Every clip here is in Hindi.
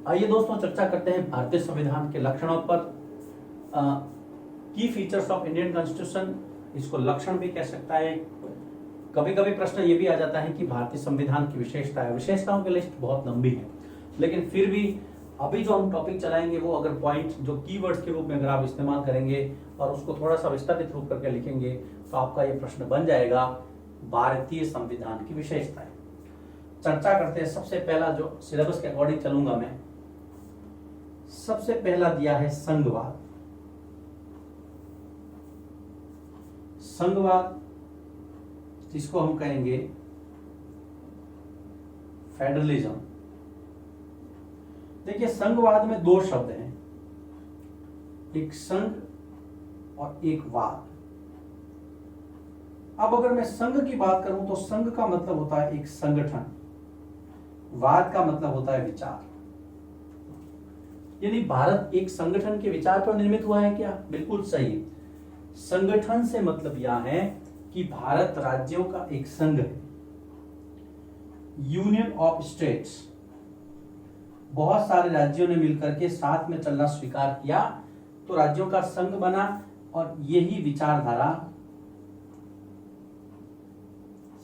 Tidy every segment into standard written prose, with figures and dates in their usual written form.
आइए दोस्तों चर्चा करते हैं भारतीय संविधान के लक्षणों पर। की फीचर्स ऑफ इंडियन कॉन्स्टिट्यूशन, इसको लक्षण भी कह सकता है। कभी कभी प्रश्न ये भी आ जाता है कि भारतीय संविधान की विशेषताओं की लिस्ट बहुत लंबी है, लेकिन फिर भी अभी जो हम टॉपिक चलाएंगे वो अगर पॉइंट जो कीवर्ड्स के रूप में अगर आप इस्तेमाल करेंगे और उसको थोड़ा सा विस्तारित रूप करके लिखेंगे तो आपका ये प्रश्न बन जाएगा भारतीय संविधान की विशेषताएं। चर्चा करते हैं। सबसे पहला जो सिलेबस के अकॉर्डिंग चलूंगा मैं, सबसे पहला दिया है संघवाद। संघवाद जिसको हम कहेंगे फेडरलिज्म। देखिए संघवाद में दो शब्द हैं, एक संघ और एक वाद। अब अगर मैं संघ की बात करूं तो संघ का मतलब होता है एक संगठन, वाद का मतलब होता है विचार। यानी भारत एक संगठन के विचार पर निर्मित हुआ है क्या? बिल्कुल सही। संगठन से मतलब यह है कि भारत राज्यों का एक संघ है, यूनियन ऑफ स्टेट्स। बहुत सारे राज्यों ने मिलकर के साथ में चलना स्वीकार किया तो राज्यों का संघ बना, और यही विचारधारा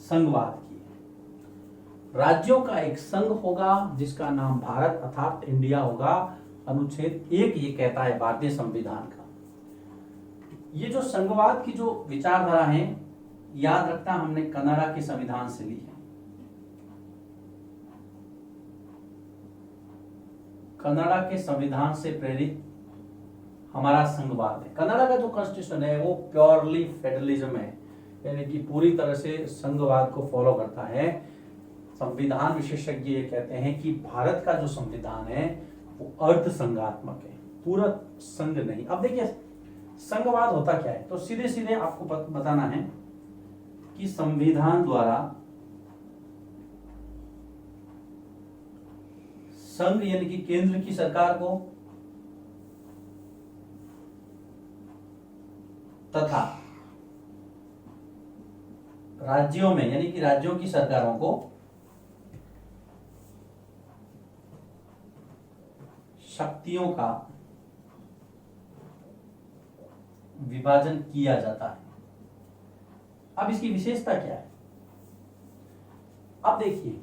संघवाद की है। राज्यों का एक संघ होगा जिसका नाम भारत अर्थात इंडिया होगा। अनुच्छेद 1 ये कहता है भारतीय संविधान का। ये जो संघवाद की जो विचारधारा है, याद रखना हमने कनाडा के संविधान से ली है। कनाडा के संविधान से प्रेरित हमारा संघवाद है। कनाडा का जो कॉन्स्टिट्यूशन है वो प्योरली फेडरलिज्म है, यानी कि पूरी तरह से संघवाद को फॉलो करता है। संविधान विशेषज्ञ ये कहते हैं कि भारत का जो संविधान है वो अर्ध संघात्मक है, पूरा संघ नहीं। अब देखिए संघवाद होता क्या है, तो सीधे सीधे आपको बताना है कि संविधान द्वारा संघ यानी कि केंद्र की सरकार को तथा राज्यों में यानी कि राज्यों की सरकारों को शक्तियों का विभाजन किया जाता है। अब इसकी विशेषता क्या है? अब देखिए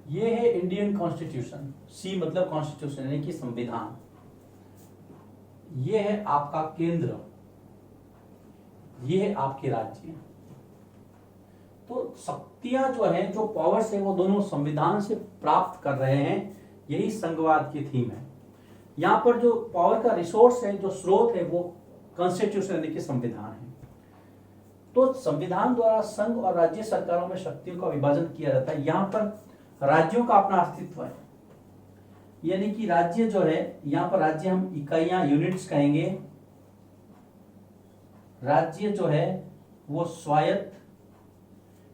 ये है इंडियन कॉन्स्टिट्यूशन। सी मतलब कॉन्स्टिट्यूशन यानी कि संविधान। ये है आपका केंद्र, ये है आपके राज्य। तो शक्तियां जो है, जो पावर्स है, वो दोनों संविधान से प्राप्त कर रहे हैं। यही संघवाद की थीम है। यहां पर जो पावर का रिसोर्स है, जो स्रोत है, वो कॉन्स्टिट्यूशन यानी कि संविधान है। तो संविधान द्वारा संघ और राज्य सरकारों में शक्तियों का विभाजन किया जाता है। यहां पर राज्यों का अपना अस्तित्व है, यानी कि राज्य जो है, यहां पर राज्य हम इकाइयां यूनिट्स कहेंगे। राज्य जो है वो स्वायत्त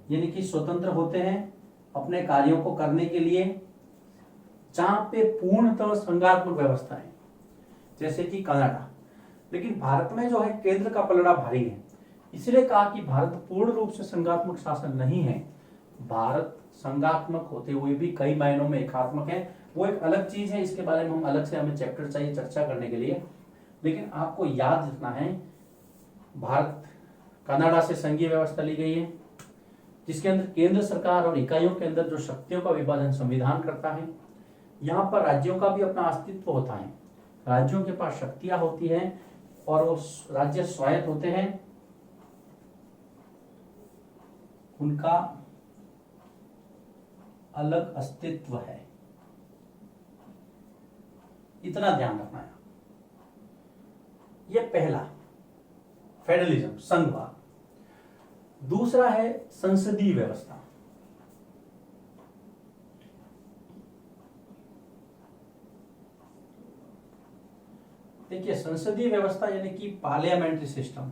यानी कि स्वतंत्र होते हैं अपने कार्यों को करने के लिए, जहां पे पूर्णतः संघात्मक व्यवस्था है, जैसे कि कनाडा। लेकिन भारत में जो है केंद्र का पलड़ा भारी है, इसलिए कहा कि भारत पूर्ण रूप से संघात्मक शासन नहीं है। भारत संघात्मक होते हुए भी कई मायनों में एकात्मक है। वो एक अलग चीज है, इसके बारे में हम अलग से हमें चैप्टर चाहिए चर्चा करने के लिए। लेकिन आपको याद रखना है भारत कनाडा से संघीय व्यवस्था ली गई है, जिसके अंदर केंद्र सरकार और इकाइयों के अंदर जो शक्तियों का विभाजन संविधान करता है। यहाँ पर राज्यों का भी अपना अस्तित्व होता है, राज्यों के पास शक्तियां होती हैं और वो राज्य स्वायत्त होते हैं, उनका अलग अस्तित्व है। इतना ध्यान रखना है। यह पहला फेडरलिज्म, संघवाद। दूसरा है संसदीय व्यवस्था। देखिए संसदीय व्यवस्था यानी कि पार्लियामेंट्री सिस्टम।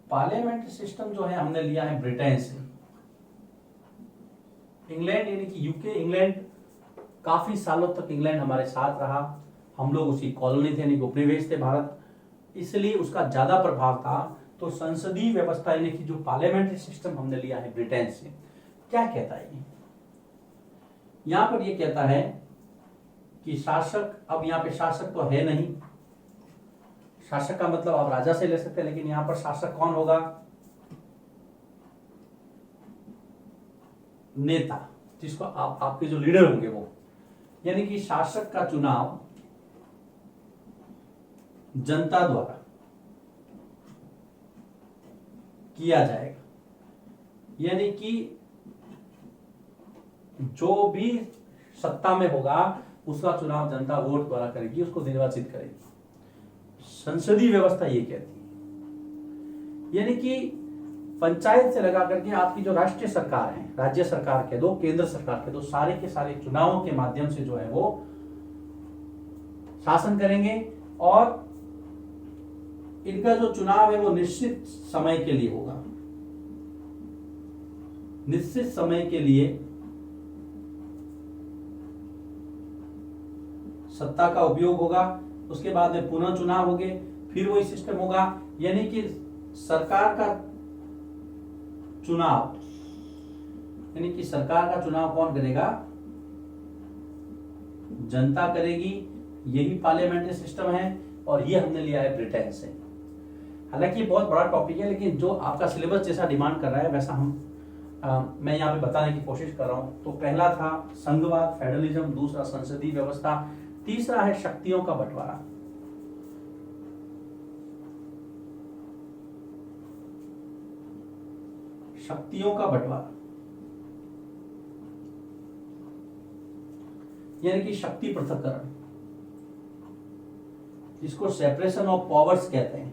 पार्लियामेंट्री सिस्टम जो है हमने लिया है ब्रिटेन से। इंग्लैंड यानी कि यूके, इंग्लैंड काफी सालों तक इंग्लैंड हमारे साथ रहा, हम लोग उसकी कॉलोनी थे यानी कि उपनिवेश थे भारत, इसलिए उसका ज्यादा प्रभाव था। तो संसदीय व्यवस्था यानी कि जो पार्लियामेंट्री सिस्टम हमने लिया है ब्रिटेन से। क्या कहता है ये? यहां पर ये कहता है कि शासक, अब यहां पे शासक तो है नहीं, शासक का मतलब आप राजा से ले सकते हैं, लेकिन यहां पर शासक कौन होगा? नेता, जिसको आपके जो लीडर होंगे वो, यानी कि शासक का चुनाव जनता द्वारा किया जाएगा, यानी कि जो भी सत्ता में होगा उसका चुनाव जनता वोट द्वारा करेगी, उसको निर्वाचित करेगी। संसदीय व्यवस्था ये कहती है, यानी कि पंचायत से लगा करके आपकी जो राष्ट्रीय सरकार है, राज्य सरकार के दो, केंद्र सरकार के दो, सारे के सारे चुनावों के माध्यम से जो है वो शासन करेंगे, और इनका जो चुनाव है वो निश्चित समय के लिए होगा, निश्चित समय के लिए सत्ता का उपयोग होगा, उसके बाद में पुनः चुनाव होंगे, फिर वही सिस्टम होगा। यानी कि सरकार का चुनाव, यानी कि सरकार का चुनाव कौन करेगा? जनता करेगी। यही पार्लियामेंट्री सिस्टम है, और ये हमने लिया है ब्रिटेन से। हालांकि ये बहुत बड़ा टॉपिक है, लेकिन जो आपका सिलेबस जैसा डिमांड कर रहा है वैसा मैं यहाँ पे बताने की कोशिश कर रहा हूं। तो पहला था संघवाद, फेडरलिज्म, दूसरा संसदीय व्यवस्था, तीसरा है शक्तियों का बंटवारा। शक्तियों का बंटवारा यानी कि शक्ति पृथक्करण, जिसको सेपरेशन ऑफ पावर्स कहते हैं।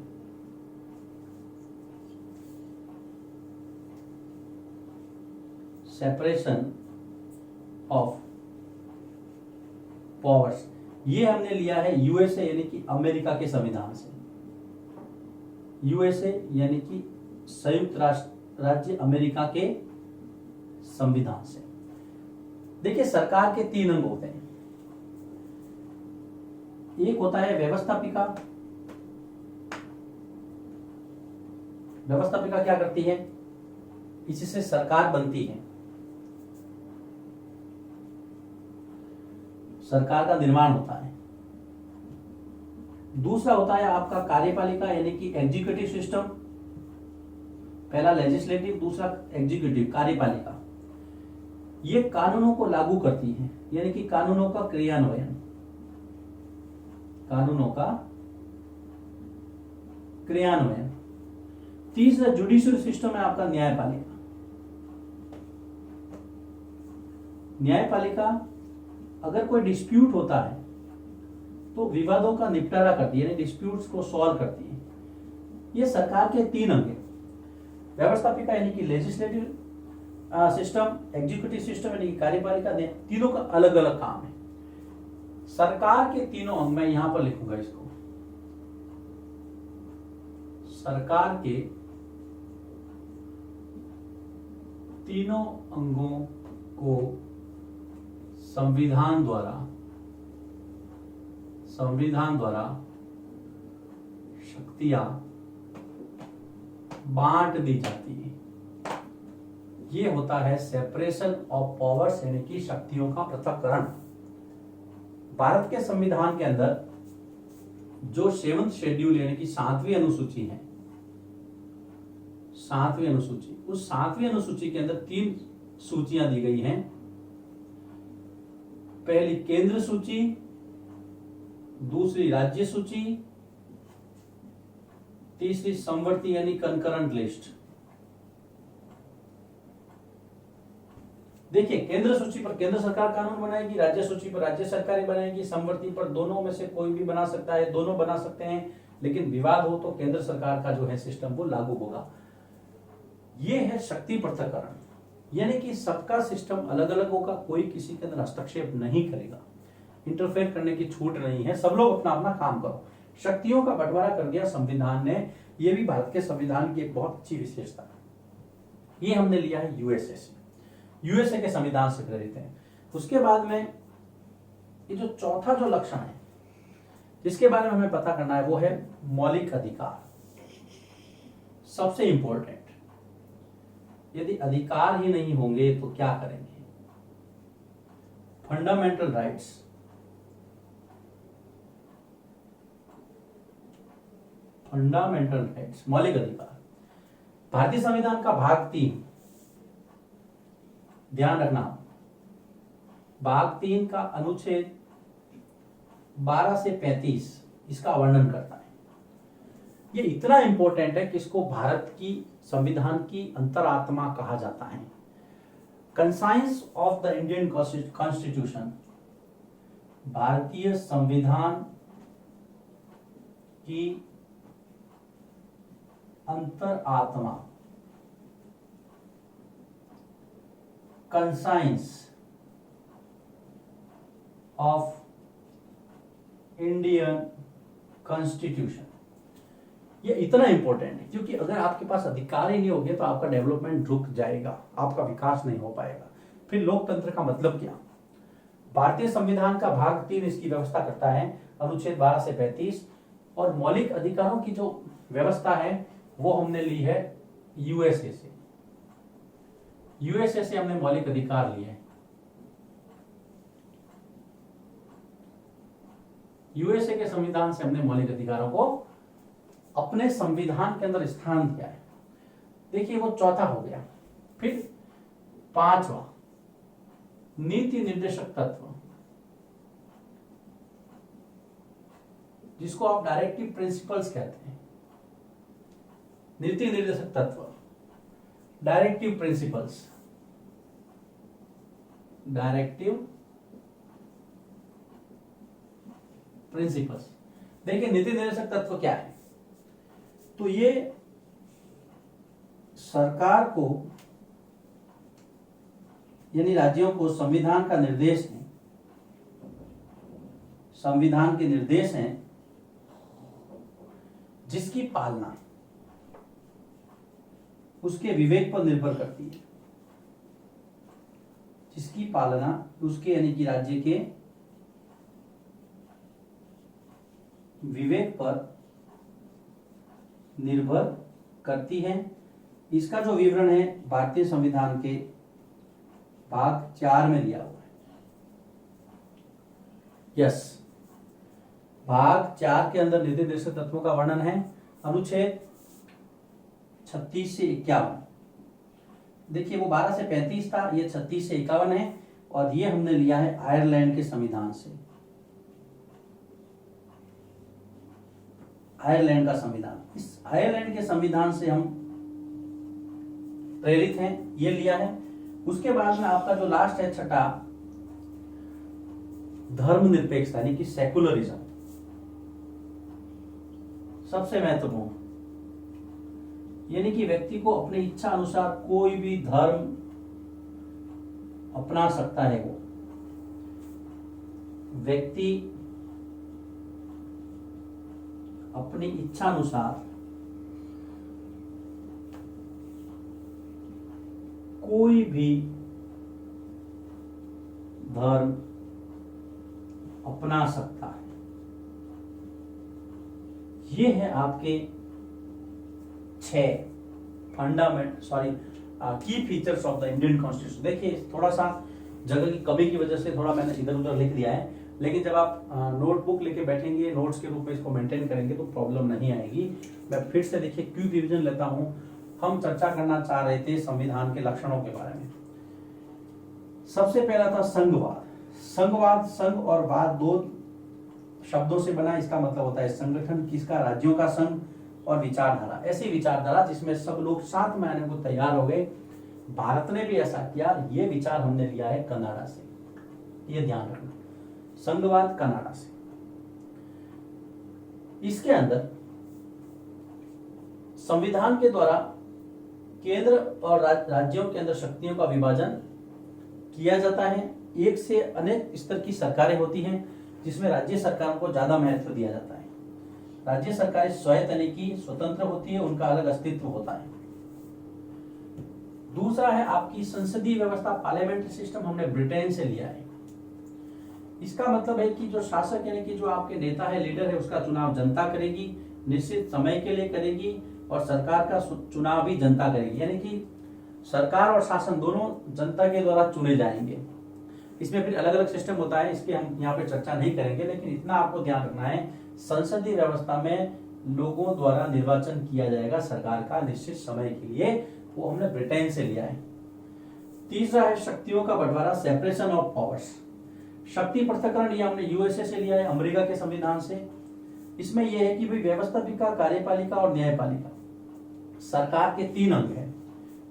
सेपरेशन ऑफ पावर्स, ये हमने लिया है यूएसए यानी कि अमेरिका के संविधान से। यूएसए यानी कि संयुक्त राष्ट्र राज्य अमेरिका के संविधान से। देखिए, सरकार के 3 अंग होते हैं। एक होता है व्यवस्थापिका। व्यवस्थापिका क्या करती है? इससे सरकार बनती है, सरकार का निर्माण होता है। दूसरा होता है आपका कार्यपालिका यानी कि एग्जीक्यूटिव सिस्टम। पहला लेजिस्लेटिव, दूसरा एग्जीक्यूटिव, कार्यपालिका। ये कानूनों को लागू करती है, यानी कि कानूनों का क्रियान्वयन, कानूनों का क्रियान्वयन। तीसरा जुडिशियल सिस्टम है आपका न्यायपालिका। न्यायपालिका अगर कोई डिस्प्यूट होता है तो विवादों का निपटारा करती है, यानी डिस्प्यूट्स को सॉल्व करती है। ये सरकार के 3 अंग हैं। व्यवस्थापिका यानी कि लेजिस्लेटिव सिस्टम, एग्जीक्यूटिव सिस्टम यानी कि कार्यपालिका, तीनों का अलग अलग काम है। सरकार के 3 अंग, मैं यहां पर लिखूंगा इसको, सरकार के 3 अंगों को संविधान द्वारा शक्तियां बांट दी जाती है। ये होता है सेपरेशन ऑफ पावर्स यानी कि शक्तियों का पृथक्करण। भारत के संविधान के अंदर जो 7th शेड्यूल यानी कि 7वीं अनुसूची है, 7वीं अनुसूची, उस 7वीं अनुसूची के अंदर 3 सूचियां दी गई हैं। पहली केंद्र सूची, दूसरी राज्य सूची, तीसरी समवर्ती यानी कंकरेंट लिस्ट। देखिए, केंद्र सूची पर केंद्र सरकार कानून बनाएगी, राज्य सूची पर राज्य सरकारें बनाएगी, समवर्ती पर दोनों में से कोई भी बना सकता है, दोनों बना सकते हैं, लेकिन विवाद हो तो केंद्र सरकार का जो है सिस्टम वो लागू होगा। ये है शक्ति पृथक्करण, यानी कि सबका सिस्टम अलग अलग होगा, कोई किसी के अंदर हस्तक्षेप नहीं करेगा, इंटरफेयर करने की छूट नहीं है, सब लोग अपना अपना काम करो। शक्तियों का बंटवारा कर दिया संविधान ने, यह भी भारत के संविधान की एक बहुत अच्छी विशेषता है। ये हमने लिया है यूएसए से, यूएसए के संविधान से प्रेरित है। उसके बाद में ये जो चौथा जो लक्षण है जिसके बारे में हमें पता करना है वो है मौलिक अधिकार। सबसे इंपॉर्टेंट यदि अधिकार ही नहीं होंगे तो क्या करेंगे? फंडामेंटल राइट्स, फंडामेंटल राइट्स, मौलिक अधिकार। भारतीय संविधान का भाग 3, ध्यान रखना, भाग 3 का अनुच्छेद 12 से 35 इसका वर्णन करता है। ये इतना इंपॉर्टेंट है कि इसको भारत की संविधान की अंतरात्मा कहा जाता है। Conscience of the Indian constitution, भारतीय संविधान की अंतरात्मा, कंसाइंस ऑफ इंडियन कॉन्स्टिट्यूशन। ये इतना इंपॉर्टेंट है क्योंकि अगर आपके पास अधिकार ही नहीं होंगे तो आपका डेवलपमेंट रुक जाएगा, आपका विकास नहीं हो पाएगा। फिर लोकतंत्र का मतलब क्या? भारतीय संविधान का भाग 3 इसकी व्यवस्था करता है, अनुच्छेद 12 से 35। और मौलिक अधिकारों की जो व्यवस्था है वो हमने ली है यूएसए से। यूएसए से हमने मौलिक अधिकार लिए हैं। यूएसए के संविधान से हमने मौलिक अधिकारों को अपने संविधान के अंदर स्थान दिया है। देखिए वो चौथा हो गया। फिर 5वां, नीति निर्देशक तत्व, जिसको आप डायरेक्टिव प्रिंसिपल्स कहते हैं। नीति निर्देशक तत्व, डायरेक्टिव प्रिंसिपल्स, डायरेक्टिव प्रिंसिपल्स। देखिए नीति निर्देशक तत्व क्या है? तो ये सरकार को यानी राज्यों को संविधान का निर्देश है, संविधान के निर्देश हैं जिसकी पालना उसके विवेक पर निर्भर करती है, जिसकी पालना उसके यानी कि राज्य के विवेक पर निर्भर करती है। इसका जो विवरण है भारतीय संविधान के भाग 4 में दिया हुआ है। यस, भाग 4 के अंदर नीति निर्देशक तत्वों का वर्णन है, अनुच्छेद 36 से 51। देखिए वो 12 से 35 था, ये 36 से 51 है और ये हमने लिया है आयरलैंड के संविधान से। आयरलैंड का संविधान, इस आयरलैंड के संविधान से हम प्रेरित हैं, ये लिया है। उसके बाद में आपका जो लास्ट है छठा, धर्मनिरपेक्षता यानी कि सेकुलरिज्म, सबसे महत्वपूर्ण, यानी कि व्यक्ति को अपनी इच्छा अनुसार कोई भी धर्म अपना सकता है। वो व्यक्ति अपनी इच्छा अनुसार कोई भी धर्म अपना सकता है। ये है आपके 6 की features of the Indian constitution. देखिए थोड़ा सा जगह की कमी की वजह से थोड़ा मैंने इधर उधर लिख दिया है, लेकिन जब आप नोटबुक लेके बैठेंगे, नोट्स के रूप में इसको मेंटेन करेंगे तो प्रॉब्लम नहीं आएगी। मैं फिर से देखिए क्विक रिवीजन लेता हूं। हम चर्चा करना चाह रहे थे संविधान के लक्षणों के बारे में। सबसे पहला था संघवाद। संघवाद, संघ और वाद 2 शब्दों से बना। इसका मतलब होता है संगठन, किसका? राज्यों का संघ। और विचारधारा, ऐसी विचारधारा जिसमें सब लोग साथ में आने को तैयार हो गए। भारत ने भी ऐसा किया। ये विचार हमने लिया है कनाडा से, ये ध्यान रखना, संघवाद कनाडा से। इसके अंदर संविधान के द्वारा केंद्र और राज्यों के अंदर शक्तियों का विभाजन किया जाता है। एक से अनेक स्तर की सरकारें होती हैं जिसमें राज्य सरकारों को ज्यादा महत्व दिया जाता है। राज्य सरकारें स्वायत्त यानी कि स्वतंत्र होती है, उनका अलग अस्तित्व होता है। दूसरा है आपकी संसदीय व्यवस्था, पार्लियामेंट्री सिस्टम, हमने ब्रिटेन से लिया है। इसका मतलब है कि जो शासक यानी कि जो आपके नेता है, लीडर है, उसका चुनाव जनता करेगी, निश्चित समय के लिए करेगी और सरकार का चुनाव भी जनता करेगी। यानी कि सरकार और शासन दोनों जनता के द्वारा चुने जाएंगे। इसमें फिर अलग अलग सिस्टम होता है, इसकी हम यहाँ पे चर्चा नहीं करेंगे, लेकिन इतना आपको ध्यान रखना है, संसदीय व्यवस्था में लोगों द्वारा निर्वाचन किया जाएगा सरकार का निश्चित समय के लिए। वो हमने ब्रिटेन से लिया है। तीसरा है शक्तियों का बंटवारा, सेपरेशन ऑफ पावर्स। शक्ति पृथक्करण ये हमने यूएसए से लिया है, अमेरिका के संविधान से। इसमें यह है कि भाई व्यवस्थापिका, कार्यपालिका और न्यायपालिका सरकार के 3 अंग हैं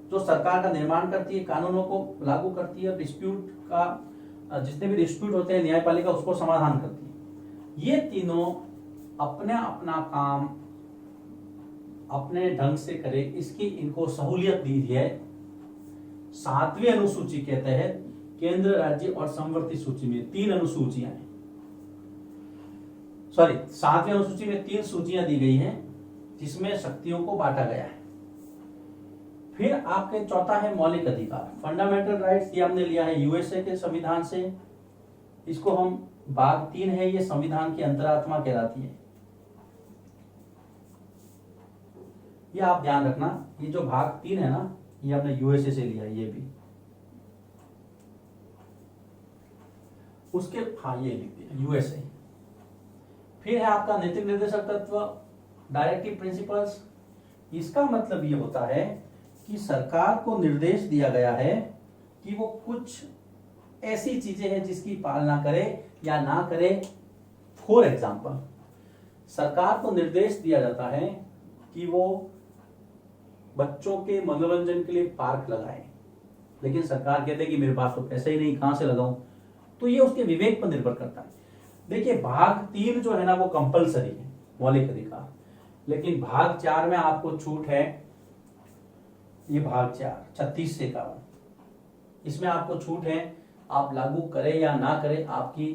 जो सरकार का निर्माण करती है, कानूनों को लागू करती है, डिस्प्यूट का जितने भी डिस्प्यूट होते हैं न्यायपालिका उसको समाधान करती है। ये तीनों अपने अपना काम अपने ढंग से करे, इसकी इनको सहूलियत दी है 7वीं अनुसूची के तहत। केंद्र, राज्य और समवर्ती सूची में 3 अनुसूचियां हैं, सॉरी 7वीं अनुसूची में 3 सूचियां दी गई हैं जिसमें शक्तियों को बांटा गया है। फिर आपके चौथा है मौलिक अधिकार, फंडामेंटल राइट्स। ये हमने लिया है यूएसए के संविधान से। इसको हम भाग 3 है, ये संविधान की अंतरात्मा कहलाती है। ये आप ध्यान रखना, ये जो भाग 3 है ना, ये हमने यूएसए से लिया है। ये भी उसके ये लिख दिया यूएसए। फिर है आपका नैतिक निर्देशक तत्व, डायरेक्टिव प्रिंसिपल्स। इसका मतलब ये होता है कि सरकार को निर्देश दिया गया है कि वो कुछ ऐसी चीजें हैं जिसकी पालना करे या ना करे। फॉर एग्जाम्पल, सरकार को निर्देश दिया जाता है कि वो बच्चों के मनोरंजन के लिए पार्क लगाए, लेकिन सरकार कहते हैं कि मेरे पास तो पैसे ही नहीं, कहां से लगाऊं। तो ये उसके विवेक पर निर्भर करता है। देखिए भाग 3 जो है ना वो कंपलसरी है, मौलिक अधिकार, लेकिन भाग 4 में आपको छूट है। ये भाग 4 36 से 51, इसमें आपको छूट है, आप लागू करें या ना करें आपकी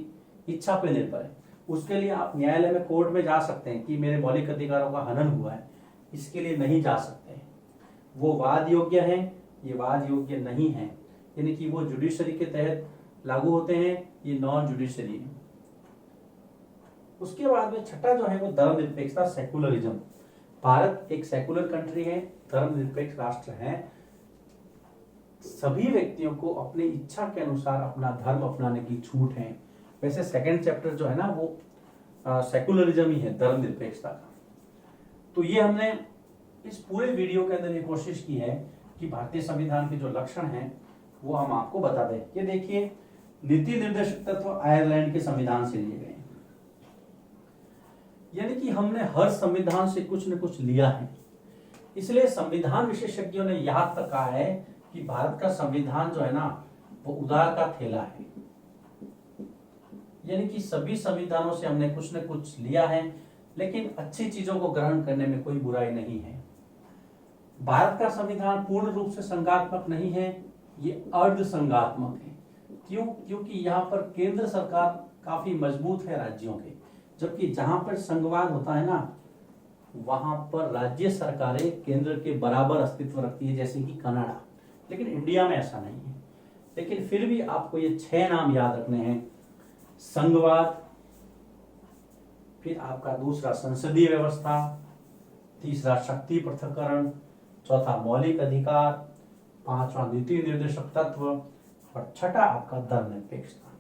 इच्छा पे निर्भर है। उसके लिए आप न्यायालय में, कोर्ट में जा सकते हैं कि मेरे मौलिक अधिकारों का हनन हुआ है, इसके लिए नहीं जा सकते। वो वाद योग्य है, ये वाद योग्य नहीं है, यानी कि वो जुडिशरी के तहत लागू होते हैं, ये नॉन जुडिशरी है। उसके बाद में छठा जो है वो धर्मनिरपेक्षता, सेकुलरिज्म। भारत एक सेकुलर कंट्री है, धर्मनिरपेक्ष राष्ट्र है। सभी व्यक्तियों को अपनी इच्छा के अनुसार अपना धर्म अपनाने की छूट है। वैसे सेकंड चैप्टर जो है ना वो सेकुलरिज्म ही है, धर्मनिरपेक्षता का। तो ये हमने इस पूरे वीडियो के अंदर ये कोशिश की है कि भारतीय संविधान के जो लक्षण हैं वो हम आपको बता दें। ये देखिए, नीति निर्देशक तत्व आयरलैंड के संविधान से लिए गए, यानी कि हमने हर संविधान से कुछ न कुछ लिया है। इसलिए संविधान विशेषज्ञों ने यहां तक कहा है कि भारत का संविधान जो है ना वो उधार का थैला है, यानी कि सभी संविधानों से हमने कुछ न कुछ लिया है, लेकिन अच्छी चीजों को ग्रहण करने में कोई बुराई नहीं है। भारत का संविधान पूर्ण रूप से संघात्मक नहीं है, ये अर्ध संघात्मक है। क्यों? क्योंकि यहाँ पर केंद्र सरकार काफी मजबूत है राज्यों के, जबकि जहां पर संघवाद होता है ना वहां पर राज्य सरकारें केंद्र के बराबर अस्तित्व रखती है, जैसे कि कनाडा। लेकिन इंडिया में ऐसा नहीं है। लेकिन फिर भी आपको ये 6 नाम याद रखने हैं। संघवाद, फिर आपका दूसरा संसदीय व्यवस्था, तीसरा शक्ति पृथक्करण, चौथा मौलिक अधिकार, 5वां नीति निर्देशक तत्व और छठा आपका धर्मनिरपेक्षता।